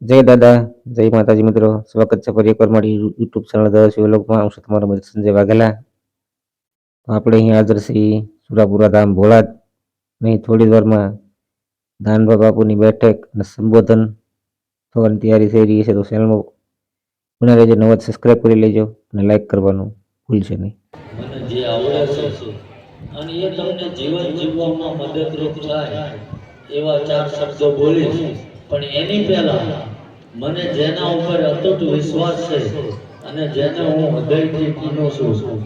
જય દાદા, જય માતાજી મિત્રો. સ્વાગત છે ફરી એકવાર મારી યુટ્યુબ ચેનલ દસ વ્લોગમાં. હું છું તમારો મિત્ર સંજય વાઘેલા. આપણે અહીં હાજર છીએ સુરાપુરા ધામ ભોળાદ. અહીં થોડી વારમાં ધાનભા બાપુની બેઠક અને સંબોધન થવાની તૈયારી થઈ રહી છે. તો ચેનલમાં બના રહેજો, નવા સબસ્ક્રાઈબ કરી લેજો અને લાઈક કરવાનું ભૂલશે નહીં. મને જે આવડે છે અને એ તમને જીવન જીવવામાં મદદરૂપ થાય એવા ચાર શબ્દો બોલીશ, પણ એની પહેલા મને જેના ઉપર અતૂટ વિશ્વાસ છે અને જેને હું હૃદયથી માનું છું,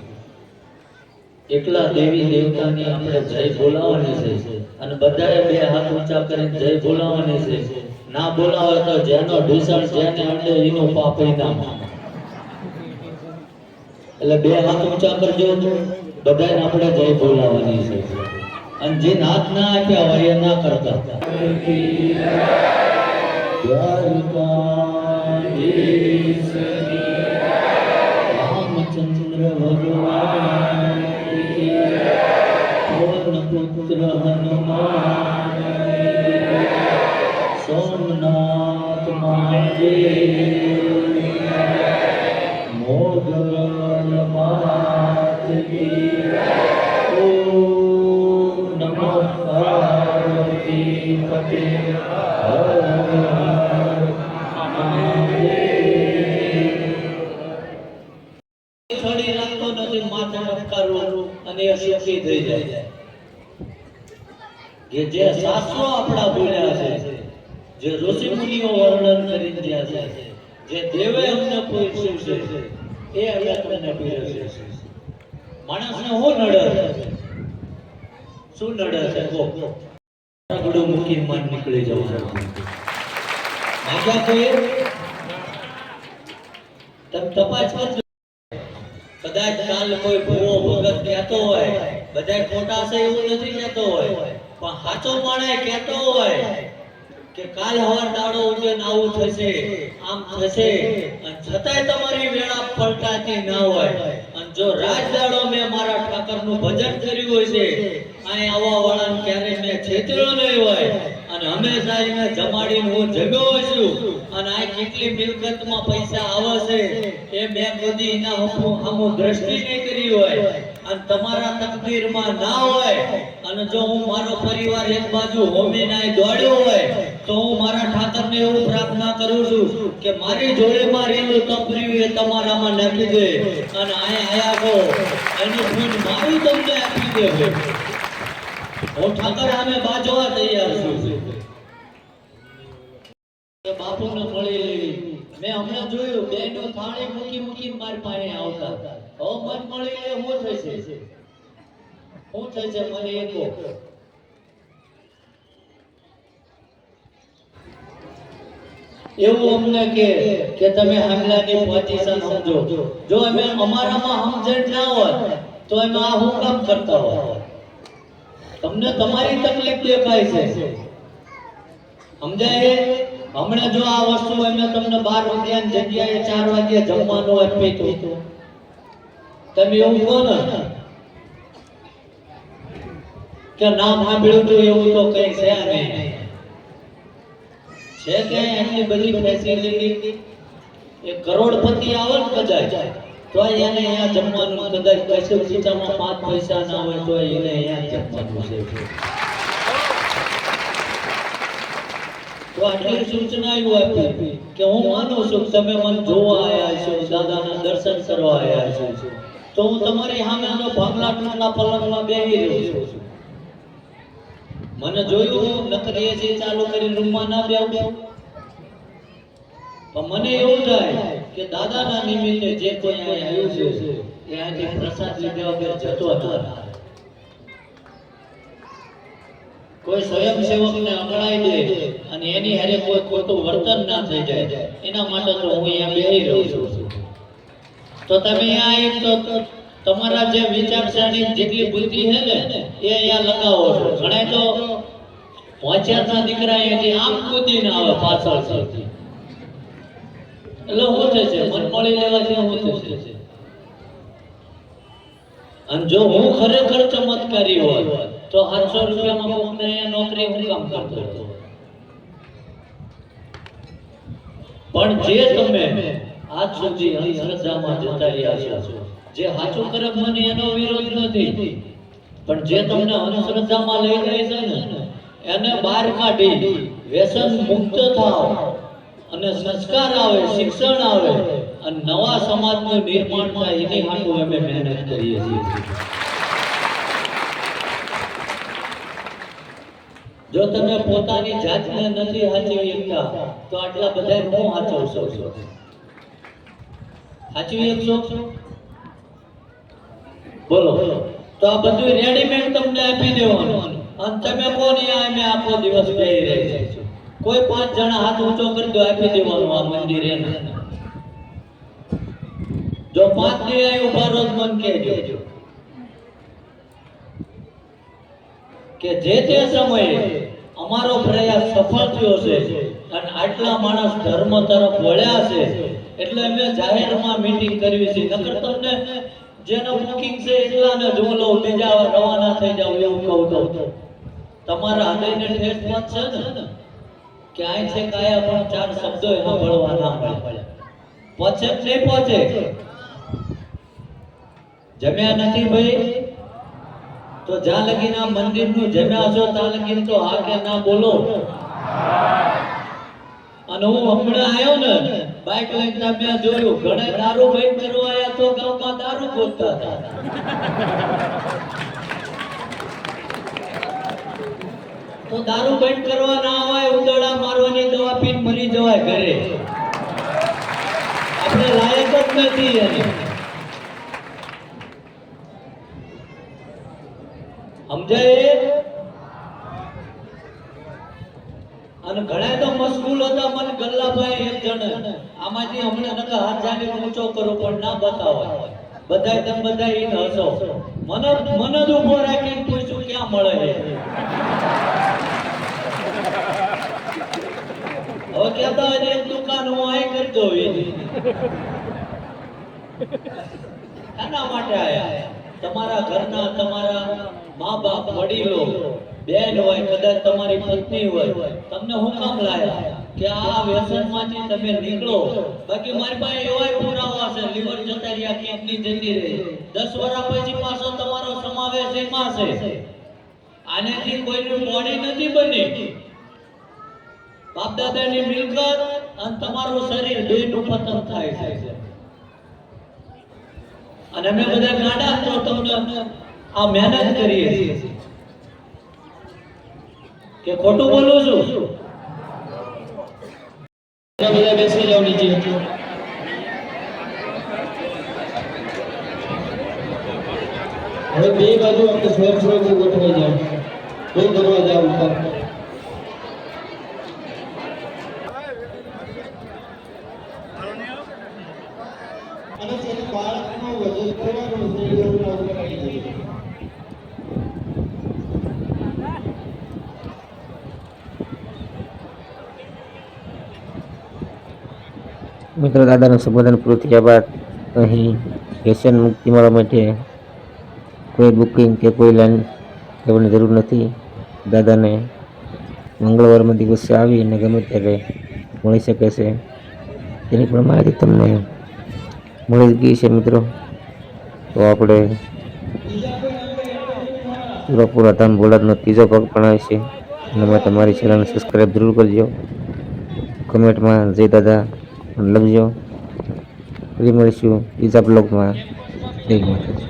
એકલા દેવી દેવતાની આપણે જય બોલાવવાની છે. અને બધાએ બે હાથ ઊંચા કરીને જય બોલાવવાની છે. ના બોલાવે તો જેનો ઢીસણ જેને અડે એનું પાપ ના માને. એટલે બે હાથ ઊંચા કરજો, બધાને આપણે જય બોલાવવાની છે. અને જે હાથ ના આપ્યા હોય એ ના કરતા. રામચંદ્ર ભગવાન પુત્ર હનુમાન, સોમનાથ મહાદેવ, મોગલ માત કી, ઓમ નમઃ પાર્વતી પતે, હર હર મહાદેવ. છોડી રાખતો નથી, માથે નમસ્કારો અને એ સિદ્ધિ થઈ જાય. કે જે શાસ્ત્રો આપણા બોલ્યા છે, જે ઋષિ મુનિઓ વર્ણન કરી રહ્યા છે, જે દેવે અમને પૂછ્યું છે, એ અહીંયા તમને પીરસે છે. માણસને શું નડે છે? શું નડે છે? ગળું મૂકી મન નીકળી જવાનું. માગ્યા કોઈ તમ તપાસ કરજો. કદાચ કાલ કોઈ ભૂવો ભગત કહેતો હોય, બધા ખોટા છે એવું નથી કહેતો હોય, પણ સાચો માણસ કહેતો હોય કે કાલ હવાર દાડો ઉઠે ને આવું થશે, આમ થશે, અને છતાંય તમારી વેળા પલટાતી ના હોય. અને જો રાત દાડો મેં મારા ઠાકરનું ભજન કર્યું હોય છે, અહીં આવવા વાળાને ક્યારે મેં છેતર્યો નહીં હોય, અને હંમેશા એને જમાડીને હું જગ્યો છું, અને આ કેટલી મિલકતમાં પૈસા આવે છે એ મેં કદી એના હમું દ્રષ્ટિ નહીં કરી હોય, અને તમારા તકદીરમાં ના હોય, અને જો હું મારો પરિવાર એક બાજુ હોમીને દોડ્યો હોય, તો હું મારા ઠાકરને એવું પ્રાર્થના કરું છું કે મારી જોડેમાં રહેલું તપર્યું એ તમારામાં નાખી દે, અને આયા કો એનું ફૂટ મારું તમને આપી દે. હું ઠાકર સામે બાજવા તૈયાર છું. બાપુને મળી લેવી. મેં હમણાં જોયું બેનો થાળી મૂકી મૂકી મારી પાસે આવતા. હવે મન મળી લે શું થશે? શું થશે મને એ કહો. એવું અમને કે તમે હમલાની પોઝિશન સમજો. જો અમે અમારામાં સમજણ ના હોય તો અમે આ હું કામ કરતા હોય. તમને તમારી તકલીફ દેખાય છે, સમજાય? હમણાં જો આ વસ્તુ અમે તમને 12 વાગ્યાની જગ્યાએ 4 વાગ્યે જમવાનું આપ્યું તો તમે એવું કહો ને કે ના સાંભળ્યું તો એવું તો કઈ છે નહીં. છે કે એટલી બધી ફેસિલિટી? એક કરોડપતિ આવે ને કદાચ તો એને અહીંયા જમવાનું, કદાચ કશું ખીચામાં 5 પૈસા ના હોય તો એને અહીંયા જમવાનું છે. તો આટલી સૂચના આપી કે હું માનું છું તમે મને જોવા આવ્યા છો, દાદાના દર્શન કરવા આવ્યા છો, તો હું તમારી સામેનો ભાગલા ટૂંકના પલંગમાં બેસી રહ્યો છું. મને જોયું નકરી જે ચાલુ કરી રૂમમાં ના બેવું, પણ મને એવું થાય કે દાદાના નિમિત્તે જે કોઈ આવ્યું છે એ આજે પ્રસાદ લીધા વગર જતો ના. કોઈ સ્વયંસેવકને અકળાઈ દે અને એની હારે કોઈ ખોટું વર્તન ના થઈ જાય, એના માટે તો હું અહીંયા બેસી રહ્યો છું. તો તમે અહીંયા તો તમારા જે વિચારસરણી જેટલી બુદ્ધિ છે ને એ અહીંયા લગાવો છો. ઘણા તો પહોંચ્યાના દીકરા એથી આમ કૂદીને આવે પાછળથી. એટલે શું થશે? મન મળી લેવાથી શું થશે? અને જો હું ખરેખર ચમત્કારી હોય તો 700 રૂપિયામાં કોકને અહીંયા નોકરી હું કામ કરતો. પણ જે તમે આજ સુધી અંધશ્રદ્ધામાં જતા રહ્યા છો, જે સાચું કરે મને એનો વિરોધ નથી, પણ જે તમને અંધશ્રદ્ધામાં લઈ જાય છે ને એને બહાર કાઢી વ્યસન મુક્ત થાવ અને સંસ્કાર આવે, શિક્ષણ આવે અને નવા સમાજનું નિર્માણ થાય એની હાટુ અમે મહેનત કરીએ છીએ. જો તમે પોતાની જાતને નથી સાચવી શકતા તો આટલા બધા હું સાચવશો છો? સાચવી શકશો? બોલો. તો આ બધું રેડીમેડ તમને આપી દેવાનું અને તમે કોની અમે આખો દિવસ બેહી રહી છો. કોઈ 5 જણા હાથ ઊંચો કરી દો, આપી દેવાનું આ મંદિરે. જો 5 દી અહીં ઉભા રોજ મન કહેજો કે જે તે સમયે અમારો પ્રયાસ સફળ થયો છે અને આટલા માણસ ધર્મ તરફ વળ્યા છે એટલે અમે જાહેરમાં મીટિંગ કરવી છે. નકર તમને જેનો બુકિંગ છે એટલાને જ હું લઉં, બીજા રવાના થઈ જાવ એવું કહું તો તમારા હૃદયને ઠેસ પહોંચશે ને કે આ છે કાયા પણ 4 શબ્દો સાંભળવા ના મળે. પહોંચે નહીં પહોંચે? જમ્યા નથી ભાઈ તો જ્યાં લગીન આ મંદિરનું જમ્યા છો ત્યાં લગીન તો હા કે ના બોલો. અને હું હમણાં આવ્યો ને બાઇક લઈને તમે જોયું ઘણા દારૂ બંધ કરવા આવ્યા તો ગામમાં દારૂ ગોતતા હતા. તો દારૂ બંધ કરવા ના હોય, ઉદડા મારવાની દવા પીને મરી જવાય ઘરે. આપણે લાયક જ નથી એને. સમજાય? અને ઘણા તો મશગુલ હતા. મને ગલ્લાભાઈ એક જણ આમાંથી હમણાં નકા હાથ જાણી ઊંચો કરો પણ ના બતાવો. બધાય તમે બધા ઈને હસો. મને જ ઉભો રાખીને પૂછ્યું ક્યાં મળે છે. હવે કહેતા હોય એક દુકાન હું અહીં કરી દઉં. એના માટે આયા તમારા ઘરના, તમારા મા બાપ, વડીલો, બેન હોય, કદાચ તમારી પત્ની હોય, તમને હું કામ લાયા કે આ વ્યસનમાંથી તમે નીકળો. બાકી મારી પાસે એવાય પુરાવા છે, લીવર જતા રહ્યા, કિડની જતી રહી, 10 વર્ષ પછી પાછો તમારો સમાવેશ એમાં છે. આનેથી કોઈનું બોડી નથી બની. બાપ દાદાની મિલકત અને તમારું શરીર બેનું પતન થાય છે. અને અમે બધા ગાડા તો તમને આ મહેનત કરીએ છીએ કે ખોટું બોલું છું? બધા બેસી જાવ નીચે. હવે બે બાજુ આપણે સ્વયં ગોઠવાઈ જાવ. કોઈ દરવાજા ઉપર અને તેની બાળકનો વજન કરવાનો છે એવું કરાવી દઈએ. મિત્રો, દાદાનું સંબોધન પૂરું થયા બાદ અહીં વ્યસન મુક્તિ મળવા માટે કોઈ બુકિંગ કે કોઈ લાઈન લેવાની જરૂર નથી. દાદાને મંગળવારમાં દિવસે આવી અને ગમે ત્યારે મળી શકે છે. તેની પણ માહિતી તમને મળી ગઈ છે. મિત્રો, તો આપણે સુરાપુરા ધામ ભોળાનો 3જો ભાગ પણ આવે છે. એના માટે તમારી ચેનલને સબસ્ક્રાઈબ જરૂર કરજો. કમેન્ટમાં જય દાદા લખજો. ફરી મળીશું બીજા બ્લોગમાં. જય માતાજી.